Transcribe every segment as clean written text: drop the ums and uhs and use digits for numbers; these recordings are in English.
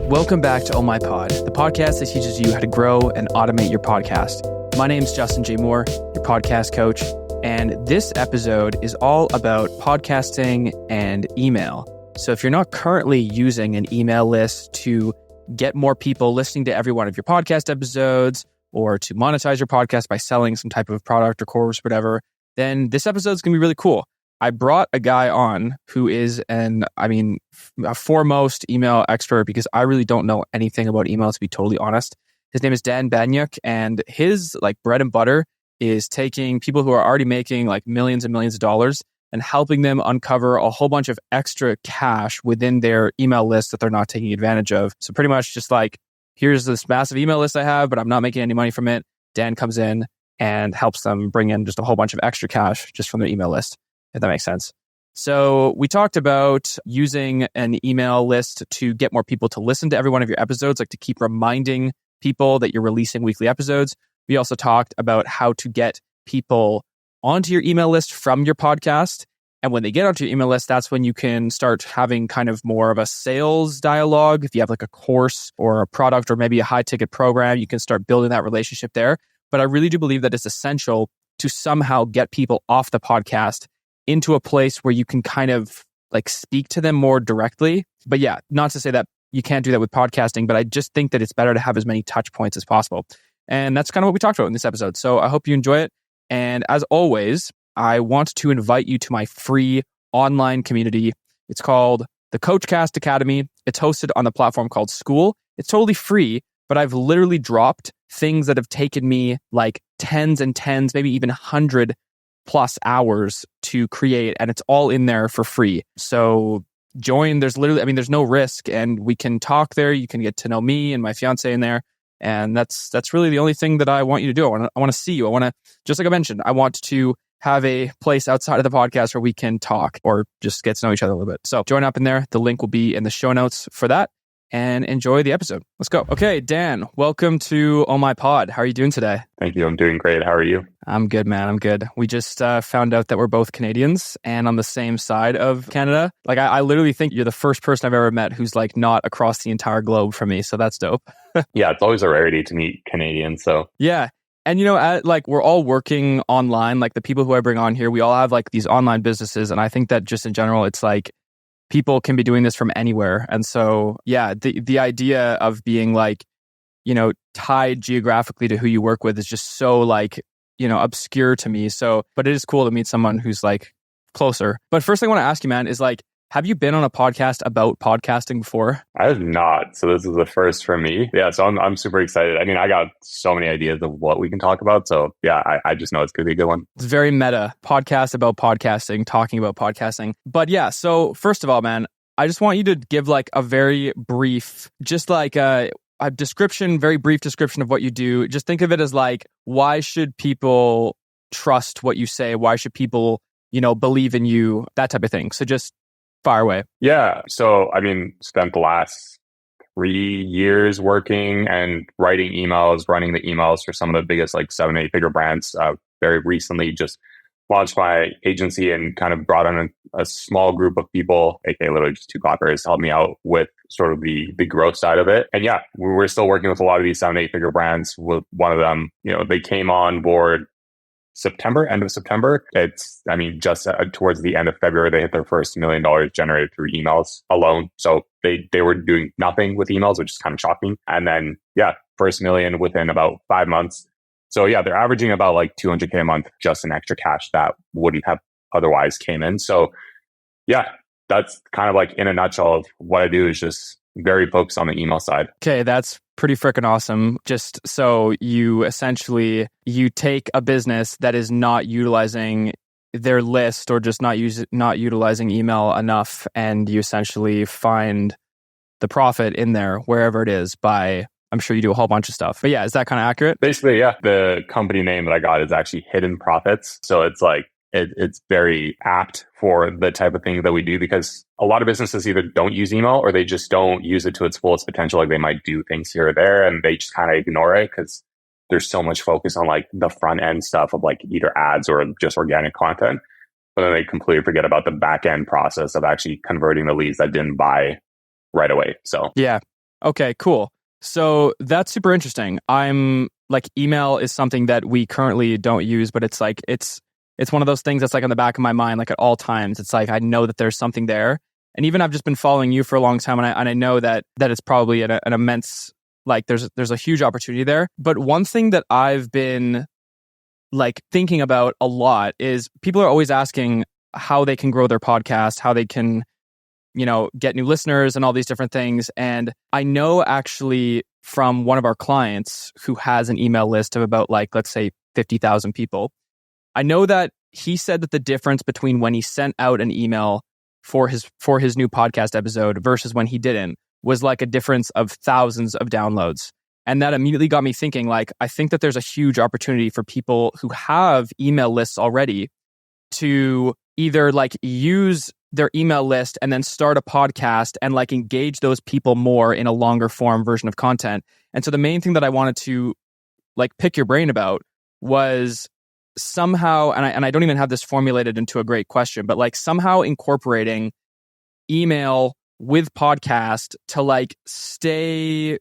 Welcome back to Oh My Pod, the podcast that teaches you how to grow and automate your podcast. My name is Justin J. Moore, your podcast coach, and this episode is all about podcasting and email. So if you're not currently using an email list to get more people listening to every one of your podcast episodes or to monetize your podcast by selling some type of product or course, whatever, then this episode is going to be really cool. I brought a guy on who is a foremost email expert because I really don't know anything about email, to be totally honest. His name is Dan Banyuk, and his bread and butter is taking people who are already making millions and millions of dollars and helping them uncover a whole bunch of extra cash within their email list that they're not taking advantage of. So pretty much just here's this massive email list I have, but I'm not making any money from it. Dan comes in and helps them bring in just a whole bunch of extra cash just from their email list, if that makes sense. So we talked about using an email list to get more people to listen to every one of your episodes, to keep reminding people that you're releasing weekly episodes. We also talked about how to get people onto your email list from your podcast. And when they get onto your email list, that's when you can start having kind of more of a sales dialogue. If you have a course or a product or maybe a high ticket program, you can start building that relationship there. But I really do believe that it's essential to somehow get people off the podcast into a place where you can kind of speak to them more directly. But yeah, not to say that you can't do that with podcasting, but I just think that it's better to have as many touch points as possible. And that's kind of what we talked about in this episode. So I hope you enjoy it. And as always, I want to invite you to my free online community. It's called the Coachcast Academy. It's hosted on the platform called School. It's totally free, but I've literally dropped things that have taken me tens and tens, maybe even 100 plus hours to create, and it's all in there for free. So join. There's no risk, and we can talk there. You can get to know me and my fiance in there. And that's really the only thing that I want you to do. I want to see you. I want to, just like I mentioned, I want to have a place outside of the podcast where we can talk or just get to know each other a little bit. So join up in there. The link will be in the show notes for that. And enjoy the episode. Let's go. Okay, Dan, welcome to Oh My Pod. How are you doing today? Thank you. I'm doing great. How are you? I'm good, man. I'm good. We just found out that we're both Canadians and on the same side of Canada. I literally think you're the first person I've ever met who's not across the entire globe from me. So that's dope. Yeah, it's always a rarity to meet Canadians. So yeah. And we're all working online. The people who I bring on here, we all have these online businesses. And I think that just in general, it's people can be doing this from anywhere. And so, yeah, the idea of being tied geographically to who you work with is just so obscure to me. So, but it is cool to meet someone who's closer. But first thing I want to ask you, man, is have you been on a podcast about podcasting before? I have not. So this is the first for me. Yeah. So I'm super excited. I got so many ideas of what we can talk about. So yeah, I just know it's going to be a good one. It's very meta. Podcast about podcasting, talking about podcasting. But yeah, so first of all, man, I just want you to give a very brief, just a description, very brief description of what you do. Just think of it as why should people trust what you say? Why should people, believe in you? That type of thing. So just fire away. Yeah. So, spent the last 3 years working and writing emails, running the emails for some of the biggest 7-8 figure brands. Very recently just launched my agency and kind of brought on a small group of people, aka literally just 2 coppers, to help me out with sort of the growth side of it. And yeah, we're still working with a lot of these 7-8 figure brands. With one of them, they came on board end of September. It's, just towards the end of February, they hit their first $1 million generated through emails alone. So they were doing nothing with emails, which is kind of shocking. And then, yeah, first million within about 5 months. So yeah, they're averaging about $200K a month just in extra cash that wouldn't have otherwise came in. So yeah, that's kind of in a nutshell of what I do is just very focused on the email side. Okay, that's pretty freaking awesome. Just so you take a business that is not utilizing their list or just not utilizing email enough, and you essentially find the profit in there wherever it is by, I'm sure you do a whole bunch of stuff. But yeah, is that kind of accurate? Basically, yeah. The company name that I got is actually Hidden Profits. So it's it's very apt for the type of thing that we do, because a lot of businesses either don't use email or they just don't use it to its fullest potential. They might do things here or there and they just kind of ignore it because there's so much focus on the front end stuff of either ads or just organic content. But then they completely forget about the back end process of actually converting the leads that didn't buy right away. So yeah. Okay, cool. So that's super interesting. I'm like, email is something that we currently don't use, but it's like it's one of those things that's like on the back of my mind, like at all times. It's like I know that there's something there, and even I've just been following you for a long time, and I know that it's probably an immense, like there's a huge opportunity there. But one thing that I've been like thinking about a lot is people are always asking how they can grow their podcast, how they can get new listeners and all these different things. And I know actually from one of our clients who has an email list of about like, let's say 50,000 people. I know that he said that the difference between when he sent out an email for his new podcast episode versus when he didn't was like a difference of thousands of downloads. And that immediately got me thinking, like, I think that there's a huge opportunity for people who have email lists already to either like use their email list and then start a podcast and like engage those people more in a longer form version of content. And so the main thing that I wanted to like pick your brain about was somehow, and I don't even have this formulated into a great question, but like somehow incorporating email with podcast to like stay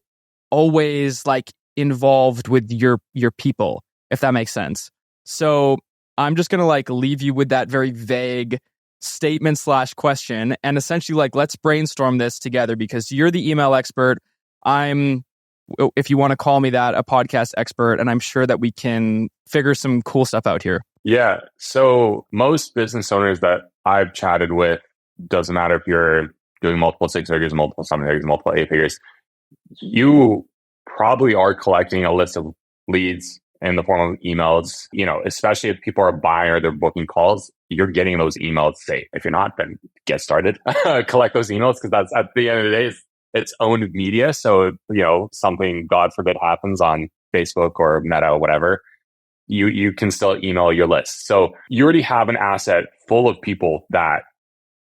always like involved with your people, if that makes sense. So I'm just going to like leave you with that very vague statement / question, and essentially like, let's brainstorm this together, because you're the email expert. I'm, if you want to call me that, a podcast expert, and I'm sure that we can figure some cool stuff out here. Yeah. So most business owners that I've chatted with, doesn't matter if you're doing multiple 6 figures, multiple 7 figures, multiple 8 figures, you probably are collecting a list of leads in the form of emails, especially if people are buying or they're booking calls, you're getting those emails. Say, if you're not, then get started, collect those emails, because that's at the end of the day, it's owned media. So, something, God forbid, happens on Facebook or Meta or whatever, you can still email your list. So you already have an asset full of people that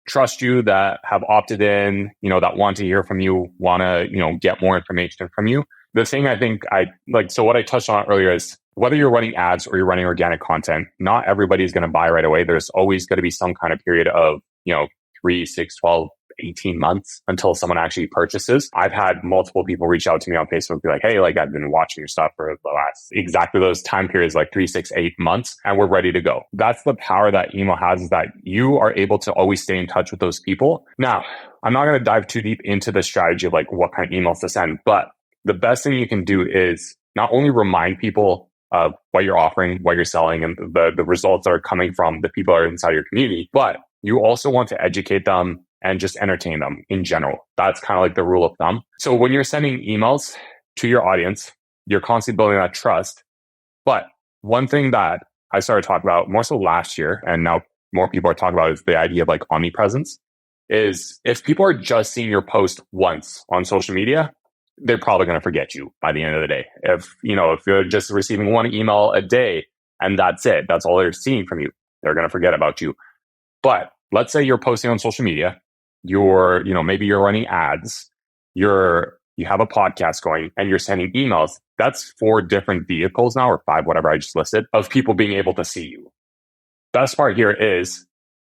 trust you, that have opted in, that want to hear from you, want to, get more information from you. The thing I think so what I touched on earlier is whether you're running ads or you're running organic content, not everybody's going to buy right away. There's always going to be some kind of period of, 3, 6, 12, 18 months until someone actually purchases. I've had multiple people reach out to me on Facebook, be like, hey, like I've been watching your stuff for the last exactly those time periods, like 3, 6, 8 months, and we're ready to go. That's the power that email has, is that you are able to always stay in touch with those people. Now, I'm not going to dive too deep into the strategy of like what kind of emails to send, but the best thing you can do is not only remind people of what you're offering, what you're selling, and the results that are coming from the people that are inside your community, but you also want to educate them and just entertain them in general. That's kind of like the rule of thumb. So when you're sending emails to your audience, you're constantly building that trust. But one thing that I started talking about more so last year, and now more people are talking about, is the idea of like omnipresence. Is if people are just seeing your post once on social media, they're probably going to forget you by the end of the day. If you're just receiving one email a day and that's it, that's all they're seeing from you, they're going to forget about you. But let's say you're posting on social media, maybe you're running ads, you have a podcast going, and you're sending emails. That's 4 different vehicles now, or 5, whatever I just listed, of people being able to see you. Best part here is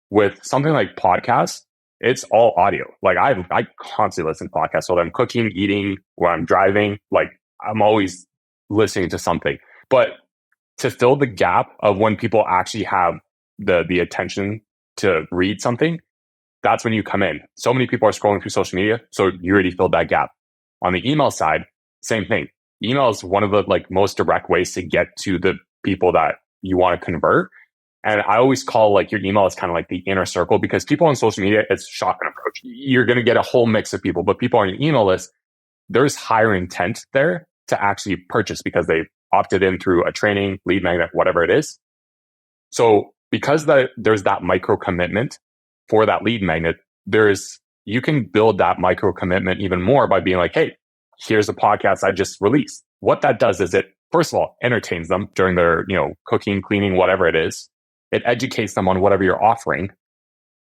with something like podcasts, it's all audio. Like I constantly listen to podcasts. So I'm cooking, eating, when I'm driving, like I'm always listening to something. But to fill the gap of when people actually have the attention to read something, that's when you come in. So many people are scrolling through social media, so you already filled that gap. On the email side, same thing. Email is one of the like most direct ways to get to the people that you want to convert. And I always call like your email is kind of like the inner circle, because people on social media, it's shotgun approach. You're going to get a whole mix of people, but people on your email list, there's higher intent there to actually purchase because they opted in through a training, lead magnet, whatever it is. So because there's that micro commitment for that lead magnet, you can build that micro commitment even more by being like, hey, here's a podcast I just released. What that does is it, first of all, entertains them during their, cooking, cleaning, whatever it is. It educates them on whatever you're offering,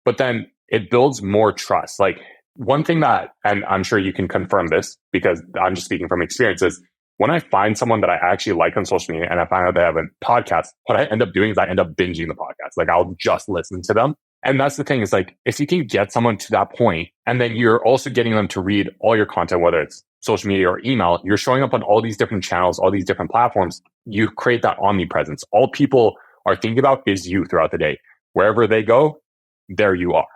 but then it builds more trust. Like one thing that, and I'm sure you can confirm this because I'm just speaking from experience, is when I find someone that I actually like on social media and I find out they have a podcast, what I end up doing is I end up binging the podcast. Like I'll just listen to them. And that's the thing, is like, if you can get someone to that point and then you're also getting them to read all your content, whether it's social media or email, you're showing up on all these different channels, all these different platforms. You create that omnipresence. All people are thinking about is you throughout the day. Wherever they go, there you are.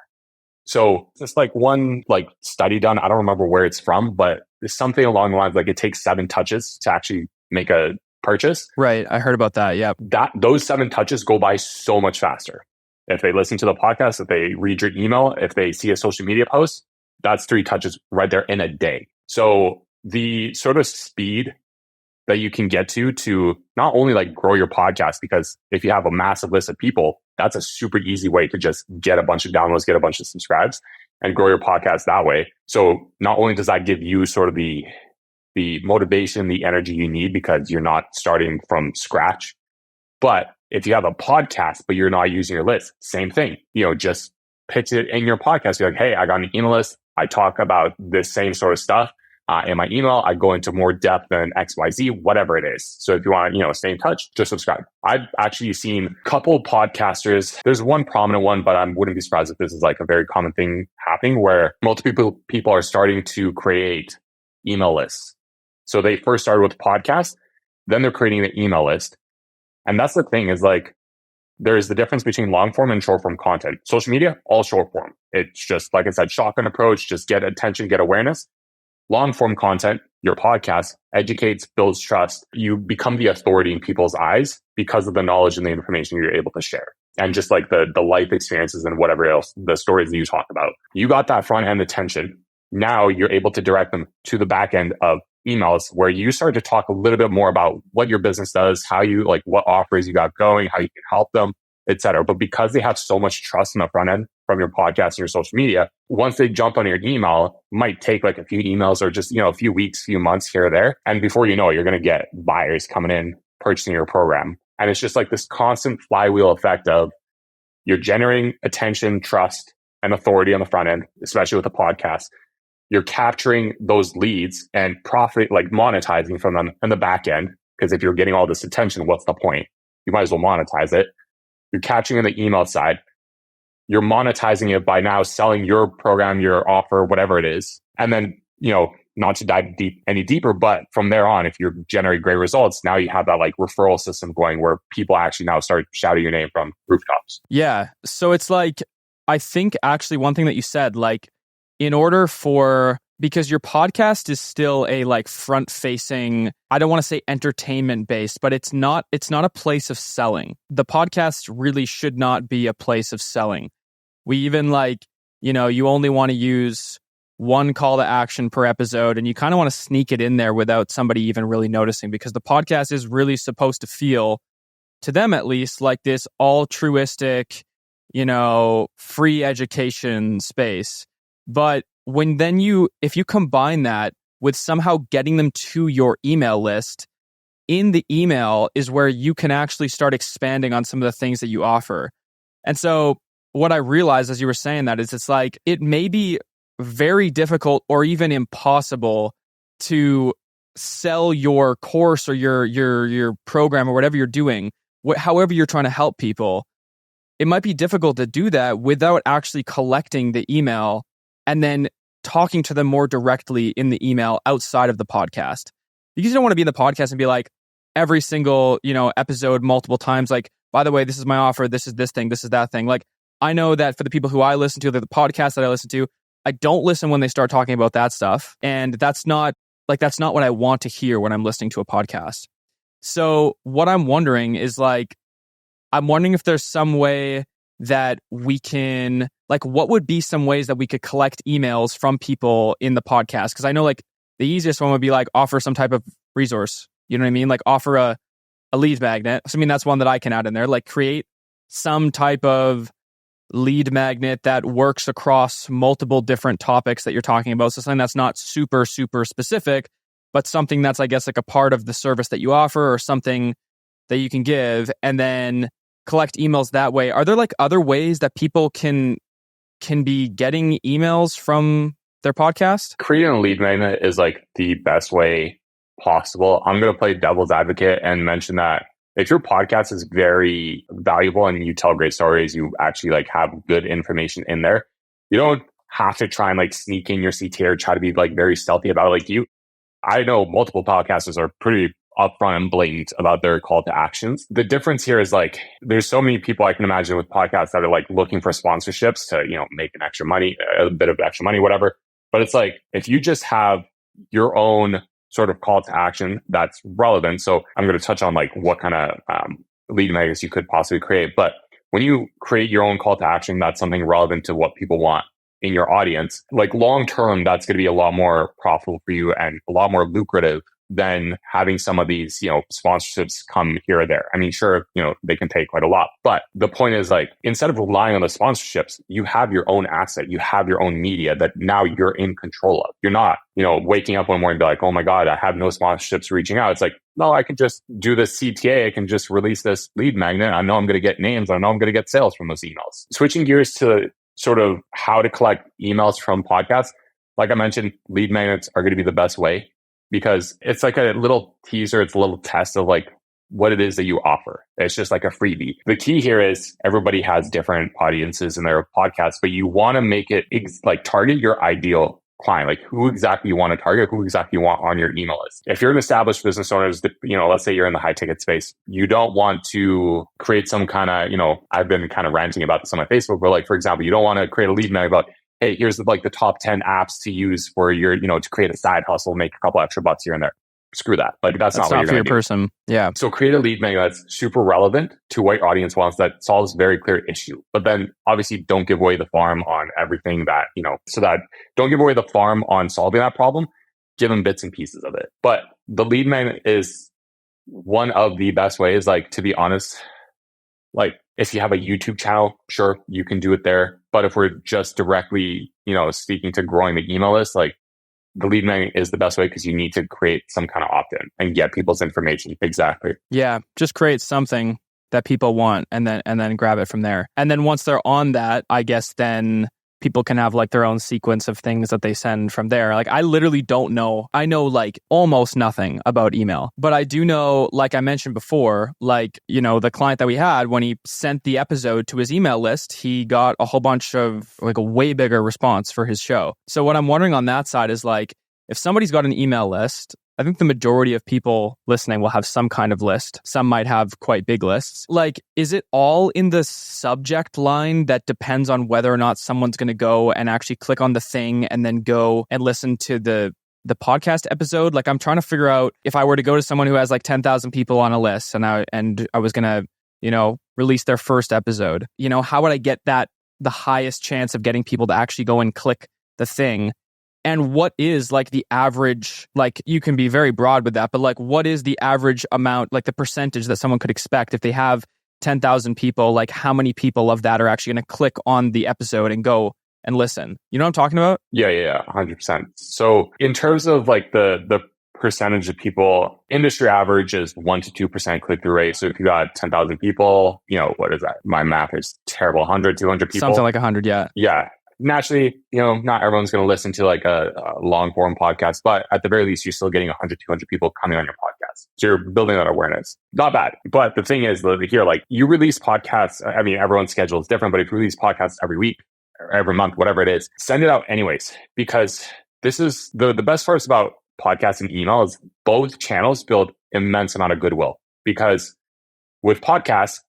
So it's like one like study done. I don't remember where it's from, but it's something along the lines like it takes 7 touches to actually make a purchase. Right. I heard about that. Yeah. Those 7 touches go by so much faster. If they listen to the podcast, if they read your email, if they see a social media post, that's 3 touches right there in a day. So the sort of speed that you can get to not only like grow your podcast, because if you have a massive list of people, that's a super easy way to just get a bunch of downloads, get a bunch of subscribes and grow your podcast that way. So not only does that give you sort of the motivation, the energy you need because you're not starting from scratch, but if you have a podcast, but you're not using your list, same thing, just pitch it in your podcast. You're like, hey, I got an email list. I talk about this same sort of stuff. In my email, I go into more depth than XYZ, whatever it is. So if you want to, stay in touch, just subscribe. I've actually seen a couple podcasters. There's one prominent one, but I wouldn't be surprised if this is like a very common thing happening where multiple people are starting to create email lists. So they first started with podcasts, then they're creating the email list. And that's the thing is like, there's the difference between long form and short form content. Social media, all short form. It's just, like I said, shotgun approach, just get attention, get awareness. Long form content, your podcast educates, builds trust. You become the authority in people's eyes because of the knowledge and the information you're able to share. And just like the life experiences and whatever else, the stories that you talk about. You got that front end attention. Now you're able to direct them to the back end of emails where you start to talk a little bit more about what your business does, how you like what offers you got going, how you can help them, etc. But because they have so much trust in the front end from your podcast and your social media, once they jump on your email, it might take like a few emails or just, a few weeks, few months here or there. And before you know it, you're going to get buyers coming in, purchasing your program. And it's just like this constant flywheel effect of you're generating attention, trust, and authority on the front end, especially with a podcast. You're capturing those leads and profit, like monetizing from them in the back end. Because if you're getting all this attention, what's the point? You might as well monetize it. You're capturing in the email side. You're monetizing it by now selling your program, your offer, whatever it is. And then, not to dive any deeper, but from there on, if you're generating great results, now you have that like referral system going where people actually now start shouting your name from rooftops. Yeah. So it's like, I think actually one thing that you said, like, because your podcast is still a like front facing, I don't want to say entertainment based, but it's not a place of selling. The podcast really should not be a place of selling. We even you only want to use one call to action per episode and you kind of want to sneak it in there without somebody even really noticing because the podcast is really supposed to feel, to them at least, like this altruistic, free education space. But if you combine that with somehow getting them to your email list, in the email is where you can actually start expanding on some of the things that you offer. And so what I realized as you were saying that is it's like, it may be very difficult or even impossible to sell your course or your program or whatever you're doing, however you're trying to help people. It might be difficult to do that without actually collecting the email and then talking to them more directly in the email outside of the podcast. Because you don't want to be in the podcast and be like every single, episode multiple times, like, by the way, this is my offer, this is this thing, this is that thing. Like, I know that for the people who I listen to, the podcasts that I listen to, I don't listen when they start talking about that stuff. And that's not what I want to hear when I'm listening to a podcast. So what I'm wondering is I'm wondering if there's some way that we can, what would be some ways that we could collect emails from people in the podcast? Because I know the easiest one would be offer some type of resource. You know what I mean? Offer a lead magnet. So, that's one that I can add in there. Create some type of lead magnet that works across multiple different topics that you're talking about. So something that's not super, super specific, but something that's, I guess, a part of the service that you offer or something that you can give, and then collect emails that way. Are there other ways that people can be getting emails from their podcast? Creating a lead magnet is the best way possible. I'm going to play devil's advocate and mention that if your podcast is very valuable and you tell great stories, you actually have good information in there, you don't have to try and sneak in your CTA or try to be very stealthy about it. I know multiple podcasters are pretty upfront and blatant about their call to actions. The difference here is like, there's so many people I can imagine with podcasts that are like looking for sponsorships to, make an extra money, a bit of extra money, whatever. But it's like, if you just have your own sort of call to action that's relevant. So I'm going to touch on like what kind of lead magnets you could possibly create. But when you create your own call to action, that's something relevant to what people want in your audience, like long term, that's going to be a lot more profitable for you and a lot more lucrative than having some of these, sponsorships come here or there. I mean, sure, they can take quite a lot, but the point is like, instead of relying on the sponsorships, you have your own asset, you have your own media that now you're in control of. You're not, waking up one morning and be like, oh my God, I have no sponsorships reaching out. It's like, no, I can just do this CTA. I can just release this lead magnet. I know I'm going to get names. I know I'm going to get sales from those emails. Switching gears to sort of how to collect emails from podcasts. Like I mentioned, lead magnets are going to be the best way because it's like a little teaser. It's a little test of like what it is that you offer. It's just like a freebie. The key here is everybody has different audiences in their podcasts, but you want to make it like target your ideal client, like who exactly you want to target, who exactly you want on your email list. If you're an established business owner, let's say you're in the high ticket space, you don't want to create some kind of, I've been kind of ranting about this on my Facebook, but like, for example, you don't want to create a lead magnet about, hey, here's the top 10 apps to use for your, to create a side hustle, make a couple extra bucks here and there. Screw that. Like that's not what you're for your do. person. Yeah. So create a lead magnet that's super relevant to what your audience wants, that solves a very clear issue. But then obviously don't give away the farm on everything that, so that don't give away the farm on solving that problem. Give them bits and pieces of it. But the lead magnet is one of the best ways, like to be honest, like if you have a YouTube channel, sure, you can do it there. But if we're just directly, speaking to growing the email list, like the lead magnet is the best way because you need to create some kind of opt-in and get people's information. Exactly. Yeah. Just create something that people want and then grab it from there. And then once they're on that, I guess then people can have like their own sequence of things that they send from there. Like I literally don't know. I know like almost nothing about email, but I do know, like I mentioned before, like, the client that we had, when he sent the episode to his email list, he got a whole bunch of like a way bigger response for his show. So what I'm wondering on that side is like, if somebody's got an email list, I think the majority of people listening will have some kind of list. Some might have quite big lists. Like, is it all in the subject line that depends on whether or not someone's going to go and actually click on the thing and then go and listen to the podcast episode? Like, I'm trying to figure out if I were to go to someone who has like 10,000 people on a list and I was going to, release their first episode, how would I get the highest chance of getting people to actually go and click the thing? And what is like the average, like you can be very broad with that, but like what is the average amount, like the percentage that someone could expect if they have 10,000 people, like how many people of that are actually going to click on the episode and go and listen? You know what I'm talking about? Yeah, 100%. So in terms of like the percentage of people, industry average is 1 to 2% click-through rate. So if you got 10,000 people, what is that? My math is terrible. 100, 200 people. Something like 100, yeah. Yeah. Naturally, not everyone's going to listen to like a long form podcast, but at the very least, you're still getting 100, 200 people coming on your podcast. So you're building that awareness. Not bad. But the thing is, here, like you release podcasts. I mean, everyone's schedule is different, but if you release podcasts every week or every month, whatever it is, send it out anyways, because this is the best parts about podcasts and email is both channels build immense amount of goodwill, because with podcasts,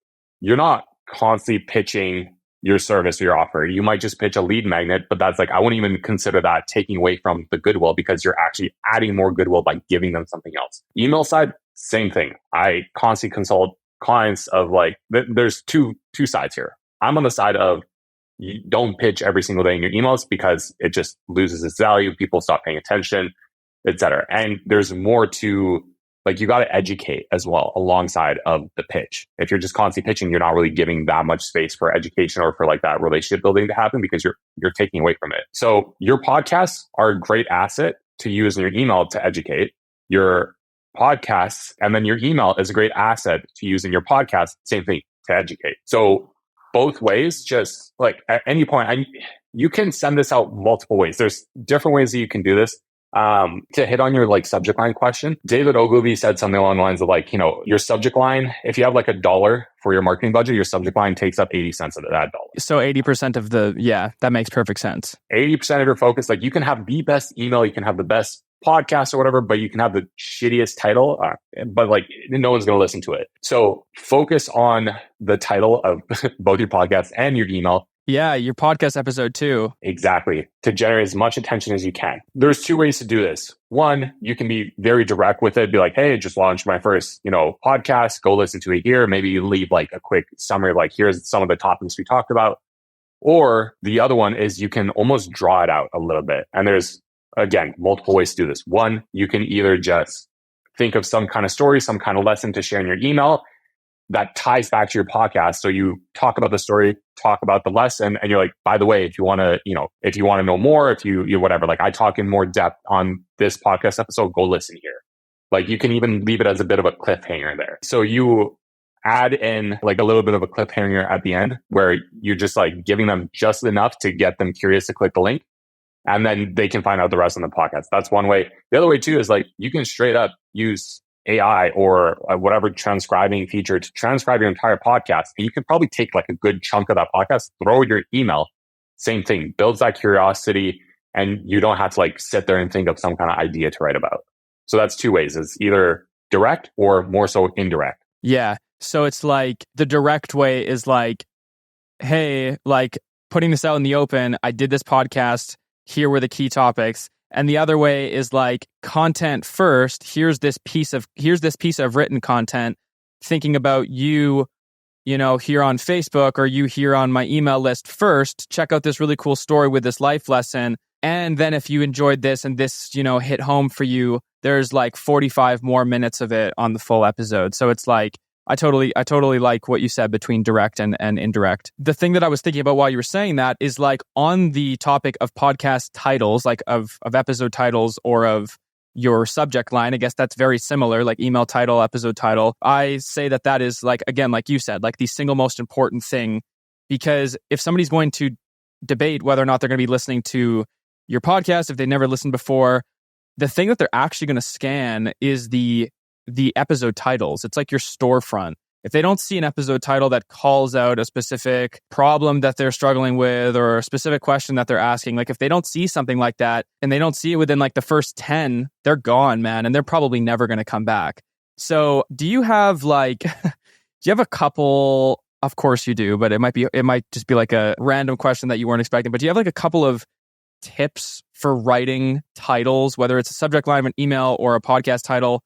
you're not constantly pitching your service or your offer. You might just pitch a lead magnet, but that's like, I wouldn't even consider that taking away from the goodwill, because you're actually adding more goodwill by giving them something else. Email side, same thing. I constantly consult clients of like, there's two sides here. I'm on the side of you don't pitch every single day in your emails because it just loses its value. People stop paying attention, etc. And there's more to, like, you got to educate as well alongside of the pitch. If you're just constantly pitching, you're not really giving that much space for education or for like that relationship building to happen, because you're taking away from it. So your podcasts are a great asset to use in your email to educate your podcasts. And then your email is a great asset to use in your podcast. Same thing, to educate. So both ways, just like at any point, you can send this out multiple ways. There's different ways that you can do this. To hit on your like subject line question, David Ogilvy said something along the lines of like, your subject line, if you have like $1 for your marketing budget, your subject line takes up 80 cents of that dollar. So 80% of that makes perfect sense. 80% of your focus, like you can have the best email, you can have the best podcast or whatever, but you can have the shittiest title, but like no one's going to listen to it. So focus on the title of both your podcast and your email. Yeah, your podcast episode too. Exactly. To generate as much attention as you can. There's two ways to do this. One, you can be very direct with it. Be like, hey, just launched my first, podcast. Go listen to it here. Maybe you leave like a quick summary, like here's some of the topics we talked about. Or the other one is you can almost draw it out a little bit. And there's, again, multiple ways to do this. One, you can either just think of some kind of story, some kind of lesson to share in your email that ties back to your podcast. So you talk about the story, talk about the lesson, and you're like, by the way, if you want to know more, if you whatever, like I talk in more depth on this podcast episode, go listen here. Like you can even leave it as a bit of a cliffhanger there. So you add in like a little bit of a cliffhanger at the end where you're just like giving them just enough to get them curious to click the link. And then they can find out the rest on the podcast. That's one way. The other way too is like you can straight up use AI or whatever transcribing feature to transcribe your entire podcast. And you can probably take like a good chunk of that podcast, throw your email, same thing, builds that curiosity, and you don't have to like sit there and think of some kind of idea to write about. So that's two ways. It's either direct or more so indirect. Yeah. So it's like the direct way is like, hey, like putting this out in the open, I did this podcast, here were the key topics. And the other way is like content first. Here's this piece of written content, thinking about you here on Facebook or you here on my email list first. Check out this really cool story with this life lesson. And then if you enjoyed this and this, hit home for you, there's like 45 more minutes of it on the full episode. So it's like, I totally like what you said between direct and indirect. The thing that I was thinking about while you were saying that is like on the topic of podcast titles, like of episode titles or of your subject line, I guess that's very similar, like email title, episode title. I say that is like, again, like you said, like the single most important thing, because if somebody's going to debate whether or not they're going to be listening to your podcast, if they never listened before, the thing that they're actually going to scan is the episode titles. It's like your storefront. If they don't see an episode title that calls out a specific problem that they're struggling with or a specific question that they're asking, like if they don't see something like that and they don't see it within like the first 10, they're gone, man. And they're probably never going to come back. So do you have like, do you have a couple, of course you do, but it might just be like a random question that you weren't expecting, but do you have like a couple of tips for writing titles, whether it's a subject line of an email or a podcast title,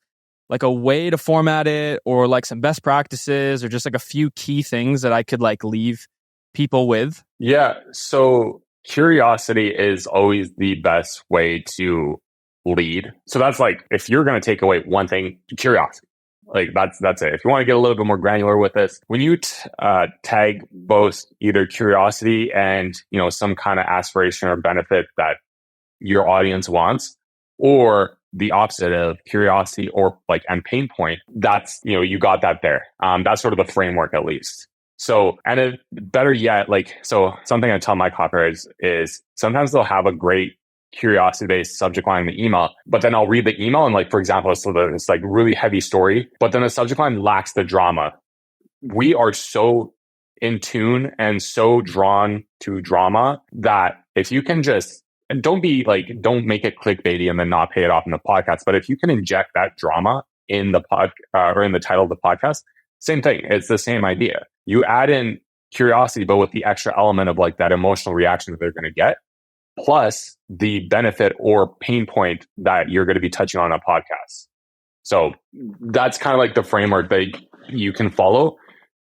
like a way to format it or like some best practices or just like a few key things that I could like leave people with? Yeah. So curiosity is always the best way to lead. So that's like, if you're going to take away one thing, curiosity, like that's it. If you want to get a little bit more granular with this, when you tag both either curiosity and, some kind of aspiration or benefit that your audience wants, or the opposite of curiosity or like and pain point, that's, you got that there. That's sort of the framework at least. So, and better yet, so something I tell my copywriters is sometimes they'll have a great curiosity-based subject line in the email, but then I'll read the email and for example, it's like really heavy story, but then the subject line lacks the drama. We are so in tune and so drawn to drama that if you can just, and don't make it clickbaity and then not pay it off in the podcast. But if you can inject that drama in the or in the title of the podcast, same thing. It's the same idea. You add in curiosity, but with the extra element of like that emotional reaction that they're going to get, plus the benefit or pain point that you're going to be touching on a podcast. So that's kind of like the framework that you can follow,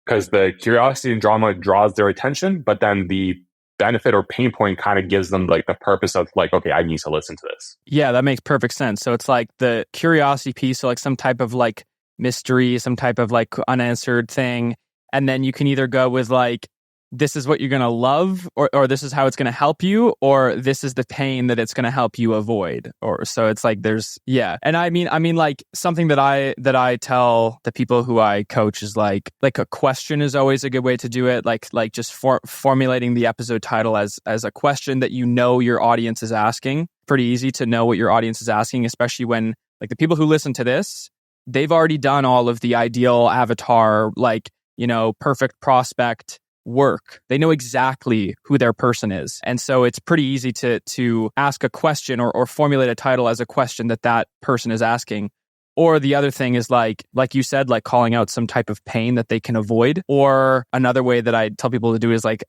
because the curiosity and drama draws their attention, but then the benefit or pain point kind of gives them like the purpose of like, okay, I need to listen to this. Yeah, that makes perfect sense. So it's like the curiosity piece, so like some type of like mystery, some type of like unanswered thing. And then you can either go with like, this is what you're going to love, or this is how it's going to help you, or this is the pain that it's going to help you avoid. Or so it's like there's, yeah. And I mean like something that I tell the people who I coach is like a question is always a good way to do it. Like just formulating the episode title as a question that your audience is asking. Pretty easy to know what your audience is asking, especially when like the people who listen to this, they've already done all of the ideal avatar, like, perfect prospect work. They know exactly who their person is. And so it's pretty easy to ask a question or formulate a title as a question that person is asking. Or the other thing is like you said, like calling out some type of pain that they can avoid. Or another way that I tell people to do is like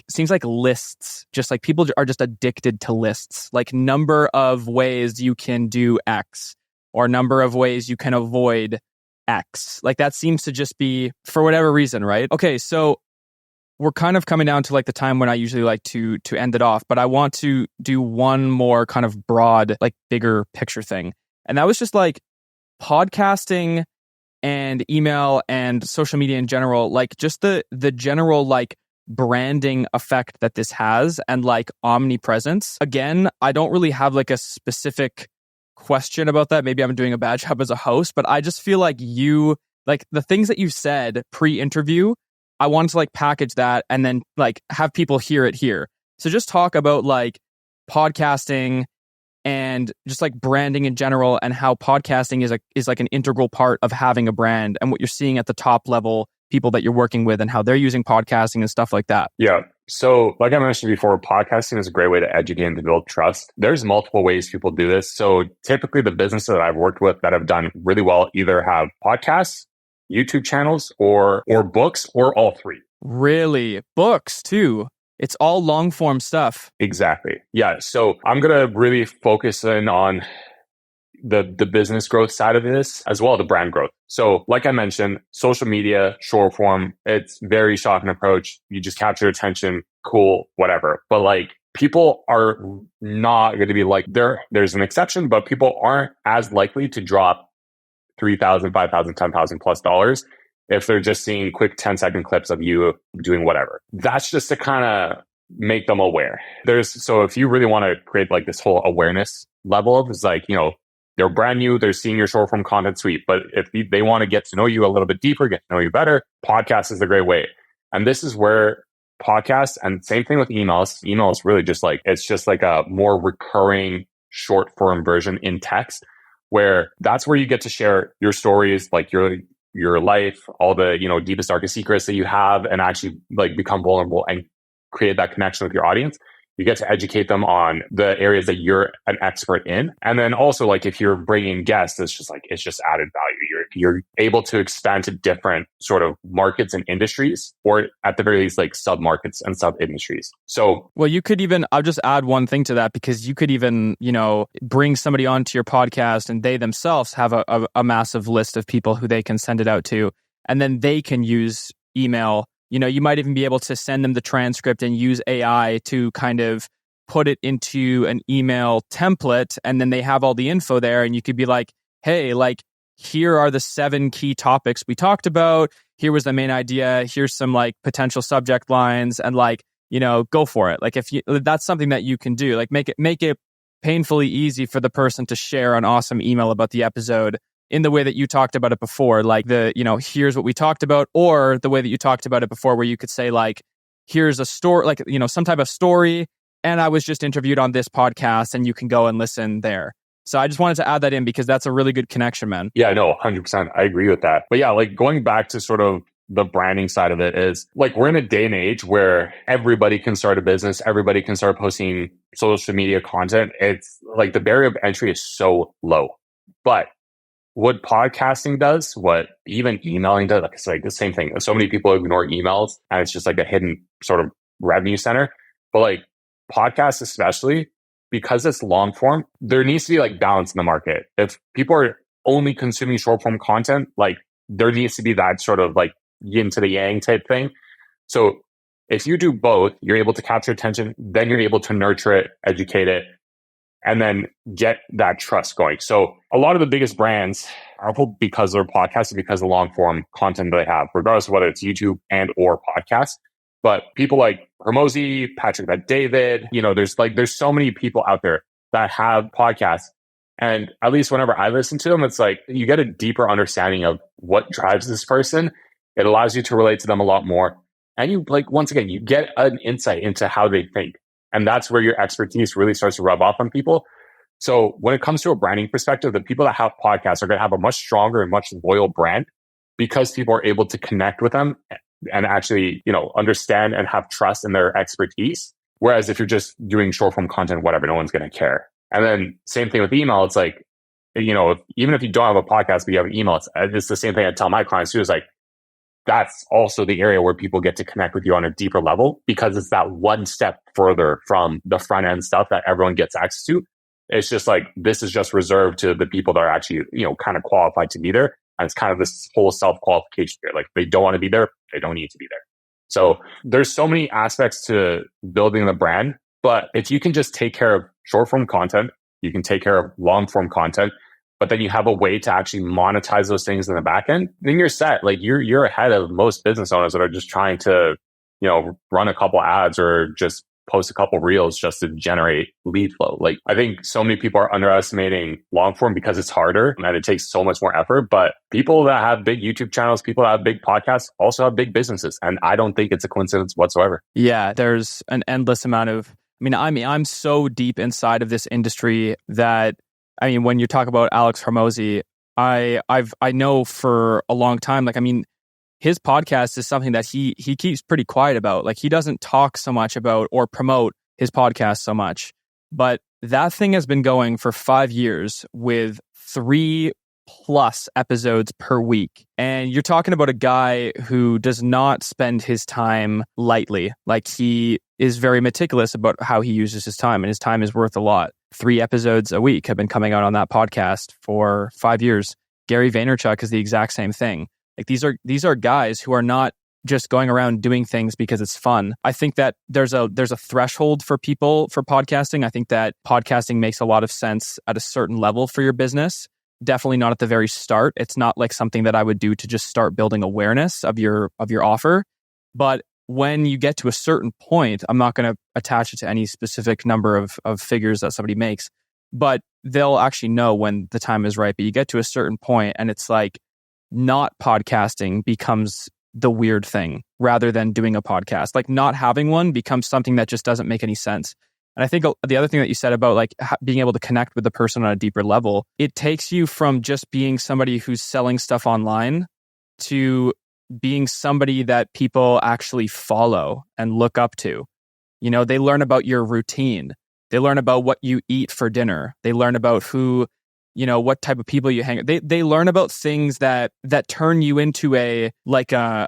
seems like lists, just like people are just addicted to lists, like number of ways you can do X or number of ways you can avoid X. Like that seems to just be for whatever reason, right? Okay, so we're kind of coming down to like the time when I usually like to end it off, but I want to do one more kind of broad, like bigger picture thing. And that was just like podcasting and email and social media in general, like just the general like branding effect that this has and like omnipresence. Again, I don't really have like a specific question about that. Maybe I'm doing a bad job as a host, but I just feel like like the things that you said pre-interview, I want to like package that and then like have people hear it here. So just talk about like podcasting and just like branding in general and how podcasting is like an integral part of having a brand and what you're seeing at the top level people that you're working with and how they're using podcasting and stuff like that. Yeah. So like I mentioned before, podcasting is a great way to educate and to build trust. There's multiple ways people do this. So typically the businesses that I've worked with that have done really well either have podcasts, YouTube channels, or books, or all three. Really? Books too? It's all long form stuff. Exactly. Yeah. So I'm going to really focus in on the business growth side of this as well as the brand growth. So like I mentioned, social media, short form, it's very shocking approach. You just capture attention, cool, whatever. But like people are not going to be like there's an exception, but people aren't as likely to drop $3,000, $5,000, $10,000 plus dollars if they're just seeing quick 10-second clips of you doing whatever. That's just to kind of make them aware. So if you really want to create like this whole awareness level of, it's like, they're brand new, they're seeing your short form content suite. But if they want to get to know you a little bit deeper, get to know you better, podcast is a great way. And this is where podcasts, and same thing with emails. Email is really just like, it's just like a more recurring short form version in text, where that's where you get to share your stories, like your life, all the, deepest, darkest secrets that you have, and actually like become vulnerable and create that connection with your audience. You get to educate them on the areas that you're an expert in. And then also like if you're bringing guests, it's just added value. You're able to expand to different sort of markets and industries, or at the very least, like sub-markets and sub-industries. So, well, you could even, I'll just add one thing to that, because you could even, bring somebody onto your podcast and they themselves have a massive list of people who they can send it out to, and then they can use email. You might even be able to send them the transcript and use AI to kind of put it into an email template. And then they have all the info there. And you could be like, hey, like, here are the 7 key topics we talked about. Here was the main idea. Here's some like potential subject lines, and like, go for it. Like that's something that you can do, like make it painfully easy for the person to share an awesome email about the episode in the way that you talked about it before, like here's what we talked about, or the way that you talked about it before, where you could say like, here's a story, like, some type of story, and I was just interviewed on this podcast, and you can go and listen there. So I just wanted to add that in because that's a really good connection, man. Yeah, no, 100%. I agree with that. But yeah, like going back to sort of the branding side of it is like, we're in a day and age where everybody can start a business. Everybody can start posting social media content. It's like the barrier of entry is so low. But what podcasting does, what even emailing does, like it's like the same thing. So many people ignore emails, and it's just like a hidden sort of revenue center. But like podcasts, especially because it's long form, there needs to be like balance in the market. If people are only consuming short form content, like there needs to be that sort of like yin to the yang type thing. So if you do both, you're able to capture attention, then you're able to nurture it, educate it, and then get that trust going. So a lot of the biggest brands are because they're podcasts, because of the long form content that they have, regardless of whether it's YouTube and or podcast. But people like Hermosi, Patrick Bet-David, there's so many people out there that have podcasts. And at least whenever I listen to them, it's like you get a deeper understanding of what drives this person. It allows you to relate to them a lot more. And you once again, you get an insight into how they think. And that's where your expertise really starts to rub off on people. So when it comes to a branding perspective, the people that have podcasts are going to have a much stronger and much loyal brand, because people are able to connect with them and actually, understand and have trust in their expertise. Whereas if you're just doing short form content, whatever, no one's going to care. And then same thing with email. It's like, even if you don't have a podcast, but you have an email, it's the same thing I tell my clients too, is like, that's also the area where people get to connect with you on a deeper level, because it's that one step further from the front end stuff that everyone gets access to. It's just like, this is just reserved to the people that are actually, kind of qualified to be there. And it's kind of this whole self-qualification here. Like, they don't want to be there, they don't need to be there. So there's so many aspects to building the brand, but if you can just take care of short form content, you can take care of long form content, but then you have a way to actually monetize those things in the back end, then you're set. Like, you're ahead of most business owners that are just trying to, run a couple ads or just post a couple reels just to generate lead flow. Like, I think so many people are underestimating long form because it's harder and it takes so much more effort. But people that have big YouTube channels, people that have big podcasts also have big businesses. And I don't think it's a coincidence whatsoever. Yeah, there's an endless amount of, I'm so deep inside of this industry that, when you talk about Alex Hormozi, I know for a long time, his podcast is something that he keeps pretty quiet about. Like, he doesn't talk so much about or promote his podcast so much. But that thing has been going for 5 years with 3+ episodes per week. And you're talking about a guy who does not spend his time lightly. Like, he is very meticulous about how he uses his time, and his time is worth a lot. 3 episodes a week have been coming out on that podcast for 5 years. Gary Vaynerchuk is the exact same thing. Like, these are guys who are not just going around doing things because it's fun. I think that there's a threshold for people for podcasting. I think that podcasting makes a lot of sense at a certain level for your business. Definitely not at the very start. It's not like something that I would do to just start building awareness of your offer. But when you get to a certain point, I'm not going to attach it to any specific number of figures that somebody makes, but they'll actually know when the time is right. But you get to a certain point and it's like, not podcasting becomes the weird thing rather than doing a podcast. Like, not having one becomes something that just doesn't make any sense. And I think the other thing that you said about like being able to connect with the person on a deeper level, it takes you from just being somebody who's selling stuff online to being somebody that people actually follow and look up to. They learn about your routine. They learn about what you eat for dinner. They learn about who, what type of people you hang. They learn about things that turn you into an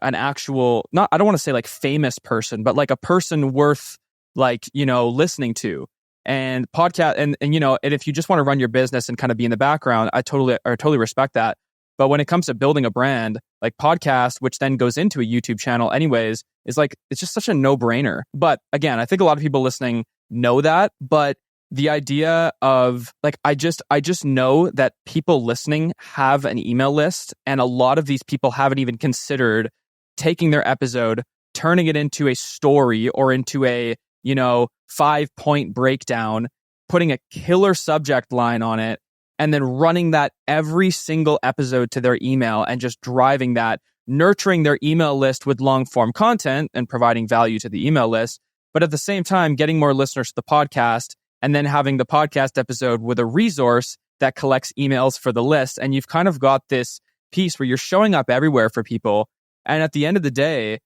actual, not, I don't want to say like famous person, but like a person worth listening to. And podcast and if you just want to run your business and kind of be in the background, I totally respect that. But when it comes to building a brand, like podcast, which then goes into a YouTube channel anyways, is like, it's just such a no-brainer. But again, I think a lot of people listening know that, but the idea of like, I just know that people listening have an email list, and a lot of these people haven't even considered taking their episode, turning it into a story or into a, 5-point breakdown, putting a killer subject line on it, and then running that every single episode to their email and just driving that, nurturing their email list with long form content and providing value to the email list, but at the same time, getting more listeners to the podcast, and then having the podcast episode with a resource that collects emails for the list. And you've kind of got this piece where you're showing up everywhere for people. And at the end of the day,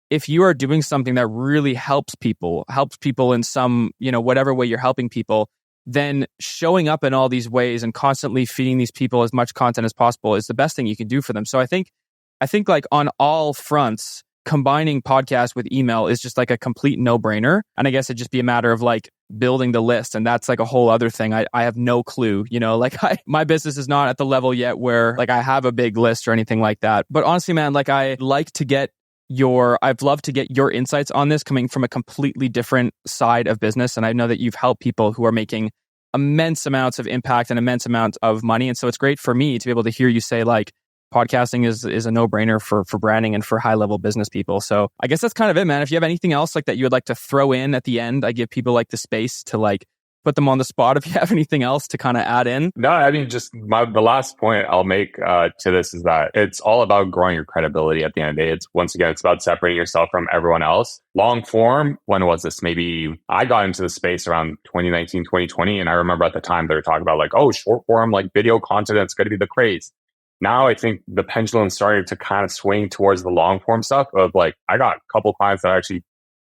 if you are doing something that really helps people in some, whatever way you're helping people, then showing up in all these ways and constantly feeding these people as much content as possible is the best thing you can do for them. So I think like on all fronts, combining podcast with email is just like a complete no-brainer. And I guess it'd just be a matter of like building the list. And that's like a whole other thing. I have no clue, my business is not at the level yet where like I have a big list or anything like that. But honestly, man, like I'd love to get your insights on this coming from a completely different side of business. And I know that you've helped people who are making immense amounts of impact and immense amounts of money. And so it's great for me to be able to hear you say like, podcasting is a no-brainer for branding and for high-level business people. So I guess that's kind of it, man. If you have anything else like that you would like to throw in at the end, I give people like the space to like put them on the spot. If you have anything else to kind of add in. No, I mean, just the last point I'll make to this is that it's all about growing your credibility at the end of the day. It's about separating yourself from everyone else. Long form, when was this? Maybe I got into the space around 2019, 2020. And I remember at the time they were talking about like, oh, short form, like video content, it's going to be the craze. now I think the pendulum's starting to kind of swing towards the long form stuff of like, I got a couple clients that actually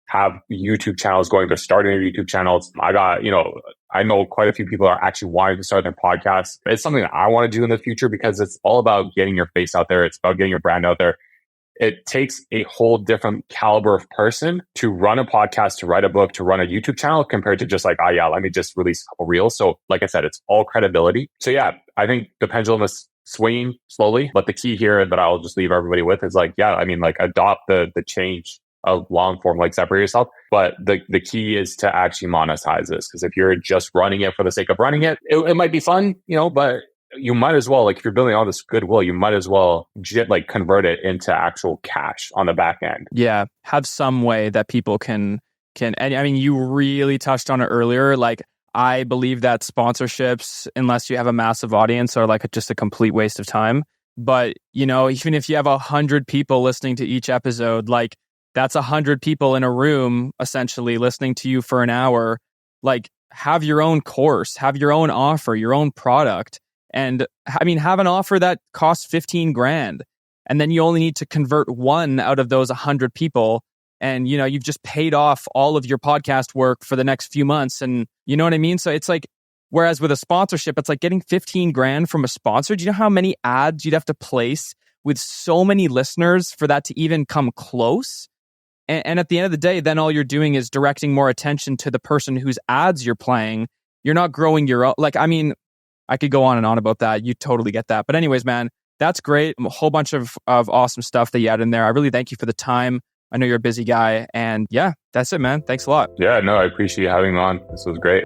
have YouTube channels going. They're starting their YouTube channels. I got, I know quite a few people are actually wanting to start their podcasts. It's something that I want to do in the future because it's all about getting your face out there. It's about getting your brand out there. It takes a whole different caliber of person to run a podcast, to write a book, to run a YouTube channel compared to just like, oh yeah, let me just release a couple reels. So like I said, it's all credibility. So yeah, I think the pendulum is swinging slowly, but the key here that I'll just leave everybody with is like, yeah, I mean, like adopt the change of long form, like separate yourself. But the key is to actually monetize this. Because if you're just running it for the sake of running it, it might be fun, but you might as well, like if you're building all this goodwill, you might as well like convert it into actual cash on the back end. Yeah. Have some way that people can, and I mean, you really touched on it earlier. Like, I believe that sponsorships, unless you have a massive audience, are like just a complete waste of time. But, even if you have 100 people listening to each episode, like that's 100 people in a room essentially listening to you for an hour. Like, have your own course, have your own offer, your own product. And I mean, have an offer that costs 15 grand. And then you only need to convert one out of those 100 people. And, you've just paid off all of your podcast work for the next few months. And you know what I mean? So it's like, whereas with a sponsorship, it's like getting 15 grand from a sponsor. Do you know how many ads you'd have to place with so many listeners for that to even come close? And at the end of the day, then all you're doing is directing more attention to the person whose ads you're playing. You're not growing your own. Like, I mean, I could go on and on about that. You totally get that. But anyways, man, that's great. A whole bunch of awesome stuff that you had in there. I really thank you for the time. I know you're a busy guy. And yeah, that's it, man. Thanks a lot. Yeah, no, I appreciate you having me on. This was great.